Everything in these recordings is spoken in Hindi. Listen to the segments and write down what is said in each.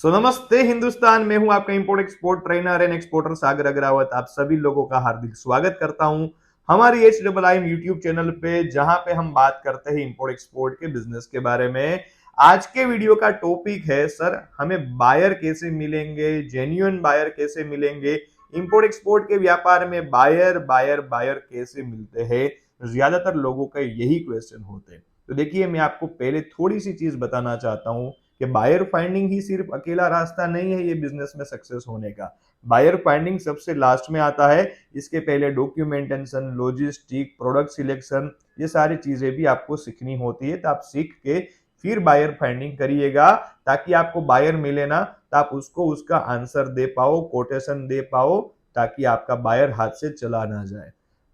नमस्ते हिंदुस्तान में हूं आपका import export trainer and exporter Sagar Agrawat. आप सभी लोगों का हार्दिक स्वागत करता हूं हमारी HII यूट्यूब चैनल पे, जहां पे हम बात करते हैं इंपोर्ट एक्सपोर्ट के बिजनेस के बारे में। आज के वीडियो का टॉपिक है सर, हमें बायर कैसे मिलेंगे, जेन्युइन बायर कैसे मिलेंगे, इंपोर्ट एक्सपोर्ट के व्यापार में बायर बायर बायर कैसे मिलते हैं। ज्यादातर लोगों का यही क्वेश्चन होते हैं। तो देखिए, मैं आपको पहले थोड़ी सी चीज बताना चाहता हूं कि बायर फाइंडिंग ही सिर्फ अकेला रास्ता नहीं है ये बिजनेस में सक्सेस होने का। बायर फाइंडिंग सबसे लास्ट में आता है। इसके पहले डॉक्यूमेंटेशन, लॉजिस्टिक, प्रोडक्ट सिलेक्शन, ये सारी चीजें भी आपको सीखनी होती है। तो आप सीख के फिर बायर फाइंडिंग करिएगा, ताकि आपको बायर मिले ना तो आप उसको उसका आंसर दे पाओ, कोटेशन दे पाओ, ताकि आपका बायर हाथ से चला ना जाए।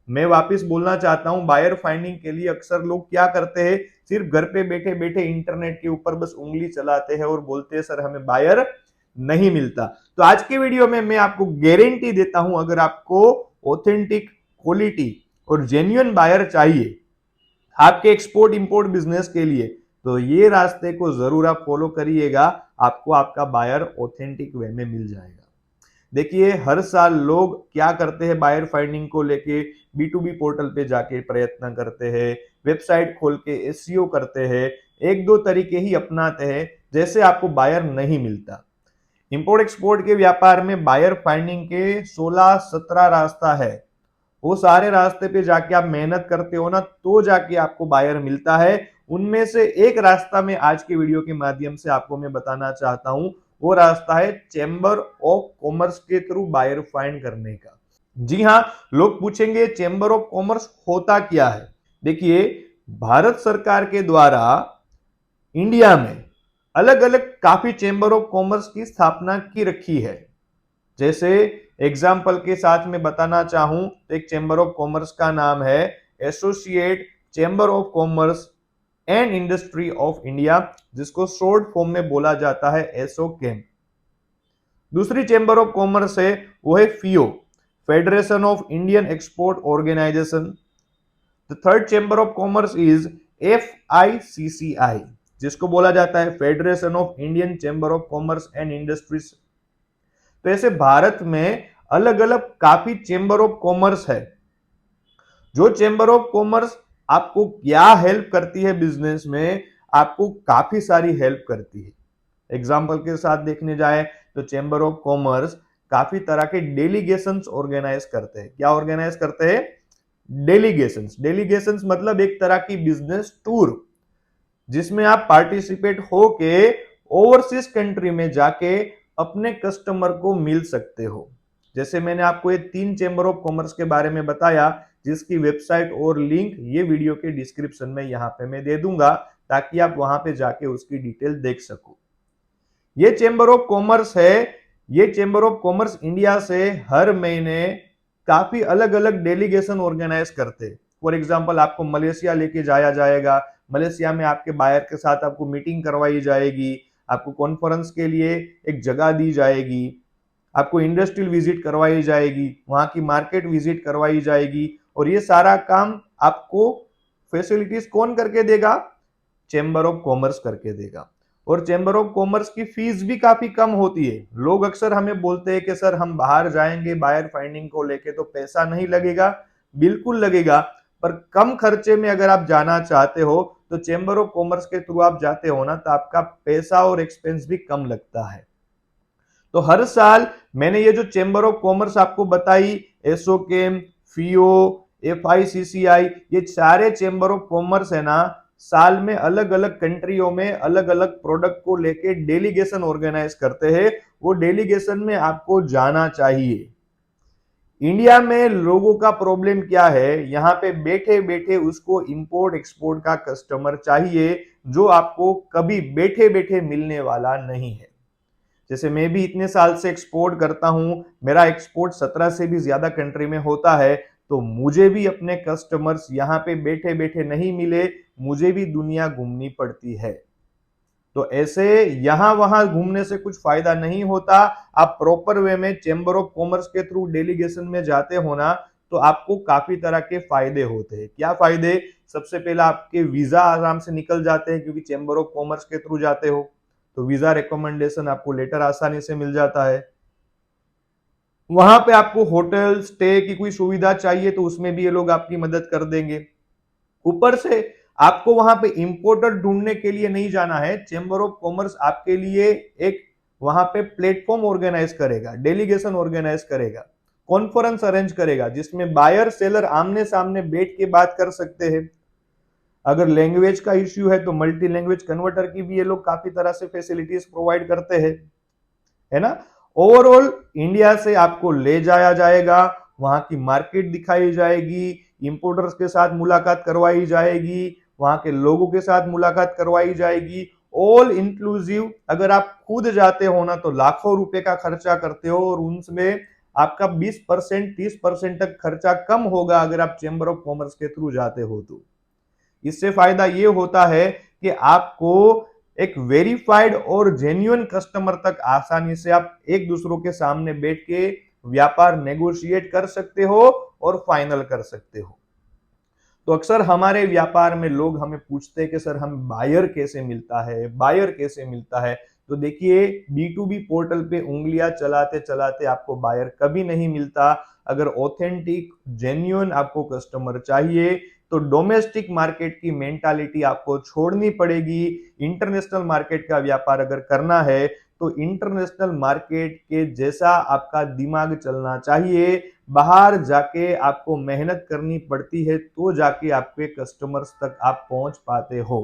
मैं वापस बोलना चाहता हूं, बायर फाइंडिंग के लिए अक्सर लोग क्या करते हैं, सिर्फ घर पे बैठे बैठे इंटरनेट के ऊपर बस उंगली चलाते हैं और बोलते हैं सर हमें बायर नहीं मिलता। तो आज के वीडियो में मैं आपको गारंटी देता हूं, अगर आपको ऑथेंटिक, क्वालिटी और जेन्युइन बायर चाहिए आपके एक्सपोर्ट इंपोर्ट बिजनेस के लिए, तो ये रास्ते को जरूर आप फॉलो करिएगा। आपको आपका बायर ऑथेंटिक वे में मिल जाएगा। देखिए, हर साल लोग क्या करते हैं, बायर फाइंडिंग को लेके B2B पोर्टल पे जाके प्रयत्न करते हैं, वेबसाइट खोल के SEO करते हैं, एक दो तरीके ही अपनाते हैं, जैसे आपको बायर नहीं मिलता। इंपोर्ट एक्सपोर्ट के व्यापार में बायर फाइंडिंग के 16-17 रास्ता है। वो सारे रास्ते पे जाके आप मेहनत करते हो ना, तो जाके आपको बायर मिलता है। उनमें से एक रास्ता में आज के वीडियो के माध्यम से आपको मैं बताना चाहता हूं। वो रास्ता है चेंबर ऑफ कॉमर्स के थ्रू बायर फाइंड करने का। जी हां, लोग पूछेंगे चेंबर ऑफ कॉमर्स होता क्या है। देखिए, भारत सरकार के द्वारा इंडिया में अलग अलग काफी चेंबर ऑफ कॉमर्स की स्थापना की रखी है। जैसे एग्जाम्पल के साथ में बताना चाहूं तो एक चेंबर ऑफ कॉमर्स का नाम है associate chamber of commerce and industry of India, जिसको शॉर्ट फॉर्म में बोला जाता है एसोकेम। दूसरी चेंबर ऑफ कॉमर्स है, वो है FIO, federation of Indian export organisation. The third chamber of commerce is FICCI, जिसको बोला जाता है federation of Indian chamber of commerce and industries. तो ऐसे भारत में अलग अलग काफी चेंबर ऑफ कॉमर्स है। जो चेंबर ऑफ कॉमर्स आपको क्या हेल्प करती है बिजनेस में, आपको काफी सारी हेल्प करती है। एग्जाम्पल के साथ देखने जाए तो चेंबर ऑफ कॉमर्स काफी तरह के डेलीगेशंस ऑर्गेनाइज करते हैं। क्या ऑर्गेनाइज करते हैं? डेलीगेशंस। डेलीगेशंस मतलब एक तरह की बिजनेस टूर, जिसमें आप पार्टिसिपेट होके ओवरसीज कंट्री में जाके अपने कस्टमर को मिल सकते हो। जैसे मैंने आपको ये 3 चेंबर ऑफ कॉमर्स के बारे में बताया, जिसकी वेबसाइट और लिंक ये वीडियो के डिस्क्रिप्शन में यहां पे मैं दे दूंगा, ताकि आप वहां पे जाके उसकी डिटेल देख सको। ये चेंबर ऑफ कॉमर्स है। ये चेंबर ऑफ कॉमर्स इंडिया से हर महीने काफी अलग अलग डेलीगेशन ऑर्गेनाइज करते हैं। फॉर एग्जांपल, आपको मलेशिया लेके जाया जाएगा, मलेशिया में आपके बायर के साथ आपको मीटिंग करवाई जाएगी, आपको कॉन्फ्रेंस के लिए एक जगह दी जाएगी, आपको इंडस्ट्रियल विजिट करवाई जाएगी, वहां की मार्केट विजिट करवाई जाएगी, और ये सारा काम आपको फैसिलिटीज कौन करके देगा? चेंबर ऑफ कॉमर्स करके देगा। और चेंबर ऑफ कॉमर्स की फीस भी काफी कम होती है। लोग अक्सर हमें बोलते हैं कि सर हम बाहर जाएंगे बायर फाइंडिंग को लेके तो पैसा नहीं लगेगा। बिल्कुल लगेगा, पर कम खर्चे में अगर आप जाना चाहते हो तो चेंबर ऑफ कॉमर्स के थ्रू आप जाते हो ना, तो आपका पैसा और एक्सपेंस भी कम लगता है। तो हर साल मैंने ये जो चेंबर ऑफ कॉमर्स आपको बताई, एसोकेम, FIO, FICCI, ये सारे चेंबर ऑफ कॉमर्स है ना, साल में अलग अलग कंट्रियों में अलग अलग प्रोडक्ट को लेके डेलीगेशन ऑर्गेनाइज करते हैं। वो डेलीगेशन में आपको जाना चाहिए। इंडिया में लोगों का प्रॉब्लम क्या है, यहाँ पे बैठे बैठे उसको इंपोर्ट एक्सपोर्ट का कस्टमर चाहिए, जो आपको कभी बैठे बैठे मिलने वाला नहीं है। जैसे मैं भी इतने साल से एक्सपोर्ट करता हूं, मेरा एक्सपोर्ट 17 से भी ज्यादा कंट्री में होता है, तो मुझे भी अपने कस्टमर्स यहाँ पे बैठे बैठे नहीं मिले, मुझे भी दुनिया घूमनी पड़ती है। तो ऐसे यहां वहां घूमने से कुछ फायदा नहीं होता। आप प्रॉपर वे में चेंबर ऑफ कॉमर्स के थ्रू डेलीगेशन में जाते हो ना, तो आपको काफी तरह के फायदे होते हैं। क्या फायदे? सबसे पहला, आपके वीजा आराम से निकल जाते हैं, क्योंकि चेंबर ऑफ कॉमर्स के थ्रू जाते हो। तो वीजा रिकमेंडेशन आपको लेटर आसानी से मिल जाता है। वहां पे आपको होटल स्टे की कोई सुविधा चाहिए तो उसमें भी ये लोग आपकी मदद कर देंगे। ऊपर से आपको वहां पे इंपोर्टर ढूंढने के लिए नहीं जाना है, चेंबर ऑफ कॉमर्स आपके लिए एक वहां पे प्लेटफॉर्म ऑर्गेनाइज करेगा, डेलीगेशन ऑर्गेनाइज करेगा, कॉन्फ्रेंस अरेंज करेगा, जिसमें बायर सेलर आमने सामने बैठ के बात कर सकते हैं। अगर लैंग्वेज का इश्यू है तो मल्टी लैंग्वेज कन्वर्टर की भी ये लोग काफी तरह से फैसिलिटीज प्रोवाइड करते हैं, है ना। ओवरऑल इंडिया से आपको ले जाया जाएगा, वहां की मार्केट दिखाई जाएगी, इंपोर्टर्स के साथ मुलाकात करवाई जाएगी, वहां के लोगों के साथ मुलाकात करवाई जाएगी, ऑल इंक्लूसिव। अगर आप खुद जाते हो ना तो लाखों रुपए का खर्चा करते हो और उनमें आपका 20% 30% तक खर्चा कम होगा अगर आप चेंबर ऑफ कॉमर्स के थ्रू जाते हो तो। इससे फायदा ये होता है कि आपको एक वेरीफाइड और जेन्युइन कस्टमर तक आसानी से आप एक दूसरों के सामने बैठ के व्यापार नेगोशिएट कर सकते हो और फाइनल कर सकते हो। तो अक्सर हमारे व्यापार में लोग हमें पूछते हैं कि सर हम बायर कैसे मिलता है, बायर कैसे मिलता है। तो देखिए B2B पोर्टल पे उंगलियां चलाते चलाते आपको बायर कभी नहीं मिलता। अगर ऑथेंटिक जेन्युइन आपको कस्टमर चाहिए तो डोमेस्टिक मार्केट की मेंटालिटी आपको छोड़नी पड़ेगी। इंटरनेशनल मार्केट का व्यापार अगर करना है तो इंटरनेशनल मार्केट के जैसा आपका दिमाग चलना चाहिए। बाहर जाके आपको मेहनत करनी पड़ती है तो जाके आपके कस्टमर्स तक आप पहुंच पाते हो,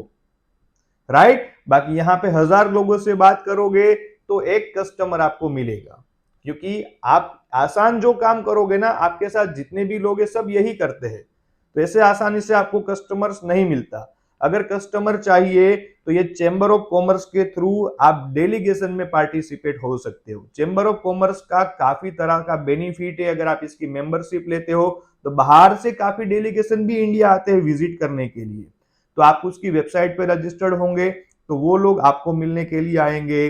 राइट। बाकी यहां पे 1000 लोगों से बात करोगे तो एक कस्टमर आपको मिलेगा, क्योंकि आप आसान जो काम करोगे ना, आपके साथ जितने भी लोग हैं सब यही करते हैं, तो ऐसे आसानी से आपको कस्टमर्स नहीं मिलता। अगर कस्टमर चाहिए तो ये चेंबर ऑफ कॉमर्स के थ्रू आप डेलीगेशन में पार्टिसिपेट हो सकते हो। चेंबर ऑफ कॉमर्स का काफी तरह का बेनिफिट है, अगर आप इसकी मेंबरशिप लेते हो तो बाहर से काफी डेलीगेशन भी इंडिया आते हैं विजिट करने के लिए। तो आप उसकी वेबसाइट पर रजिस्टर्ड होंगे तो वो लोग आपको मिलने के लिए आएंगे।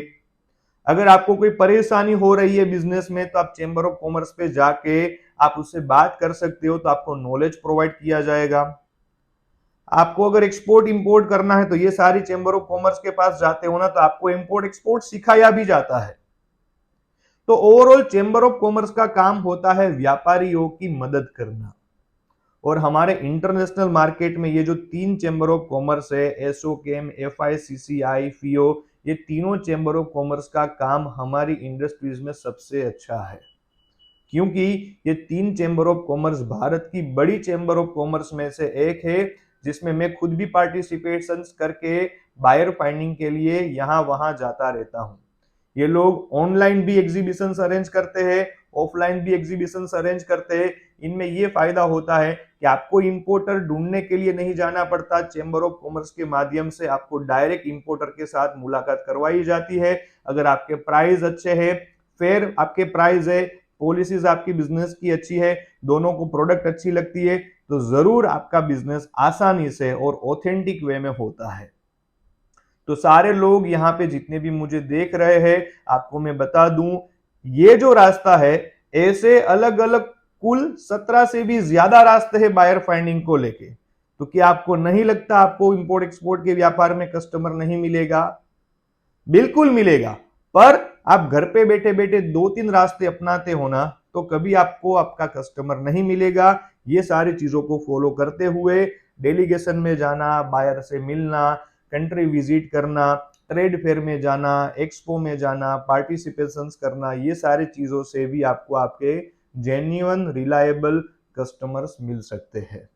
अगर आपको कोई परेशानी हो रही है बिजनेस में तो आप चेंबर ऑफ कॉमर्स पे जाके आप उससे बात कर सकते हो, तो आपको नॉलेज प्रोवाइड किया जाएगा। आपको अगर एक्सपोर्ट इंपोर्ट करना है तो ये सारी चेंबर ऑफ कॉमर्स के पास जाते हो ना, तो आपको इंपोर्ट एक्सपोर्ट सिखाया भी जाता है। तो ओवरऑल चेंबर ऑफ कॉमर्स का काम होता है व्यापारियों की मदद करना। और हमारे इंटरनेशनल मार्केट में ये जो 3 चेंबर ऑफ कॉमर्स है, एसोकेम, FICCI, FIO, ये तीनों चेंबर ऑफ कॉमर्स का काम हमारी इंडस्ट्रीज में सबसे अच्छा है, क्योंकि ये 3 चेंबर ऑफ कॉमर्स भारत की बड़ी चेंबर ऑफ कॉमर्स में से एक है, जिसमें मैं खुद भी पार्टिसिपेशन करके बायर फाइंडिंग के लिए यहाँ वहां जाता रहता हूँ। ये लोग ऑनलाइन भी एग्जीबिशंस अरेंज करते हैं, ऑफलाइन भी एग्जीबिशंस अरेंज करते हैं। इनमें ये फायदा होता है कि आपको इंपोर्टर ढूंढने के लिए नहीं जाना पड़ता, चेंबर ऑफ कॉमर्स के माध्यम से आपको डायरेक्ट इंपोर्टर के साथ मुलाकात करवाई जाती है। अगर आपके प्राइस अच्छे हैं, फेयर आपके प्राइस है, पॉलिसीज आपकी बिजनेस की अच्छी है, दोनों को प्रोडक्ट अच्छी लगती है, तो जरूर आपका बिजनेस आसानी से और ऑथेंटिक वे में होता है। तो सारे लोग यहाँ पे जितने भी मुझे देख रहे हैं, आपको मैं बता दूं, ये जो रास्ता है, ऐसे अलग अलग कुल 17 से भी ज्यादा रास्ते हैं बायर फाइंडिंग को लेके। तो क्या आपको नहीं लगता आपको इंपोर्ट एक्सपोर्ट के व्यापार में कस्टमर नहीं मिलेगा? बिल्कुल मिलेगा। पर आप घर पे बैठे बैठे 2-3 रास्ते अपनाते हो ना, तो कभी आपको आपका कस्टमर नहीं मिलेगा। ये सारी चीजों को फॉलो करते हुए डेलीगेशन में जाना, बायर से मिलना, कंट्री विजिट करना, ट्रेड फेयर में जाना, एक्सपो में जाना, पार्टिसिपेशंस करना, ये सारी चीजों से भी आपको आपके जेन्युइन रिलायबल कस्टमर्स मिल सकते हैं।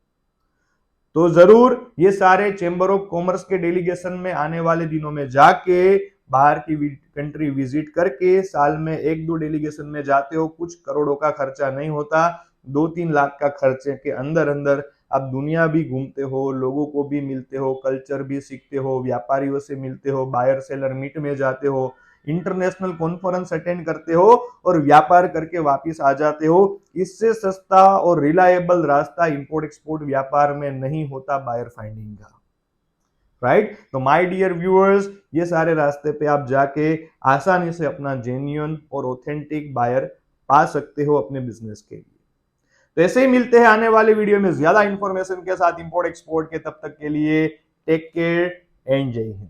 तो जरूर ये सारे चेंबर ऑफ कॉमर्स के डेलीगेशन में आने वाले दिनों में जाके बाहर की कंट्री विजिट करके साल में 1-2 डेलीगेशन में जाते हो, कुछ करोड़ों का खर्चा नहीं होता, 2-3 लाख का खर्चे के अंदर अंदर आप दुनिया भी घूमते हो, लोगों को भी मिलते हो, कल्चर भी सीखते हो, व्यापारियों से मिलते हो, बायर सेलर मीट में जाते हो, इंटरनेशनल कॉन्फ्रेंस अटेंड करते हो और व्यापार करके वापस आ जाते हो। इससे सस्ता और रिलायबल रास्ता इंपोर्ट एक्सपोर्ट व्यापार में नहीं होता बायर फाइंडिंग का, राइट। तो माय डियर व्यूअर्स, ये सारे रास्ते पे आप जाके आसानी से अपना जेन्युइन और ऑथेंटिक बायर पा सकते हो अपने बिजनेस के लिए। तो ऐसे ही मिलते हैं आने वाले वीडियो में ज्यादा इंफॉर्मेशन के साथ इंपोर्ट एक्सपोर्ट के। तब तक के लिए टेक केयर एंड जय हिंद।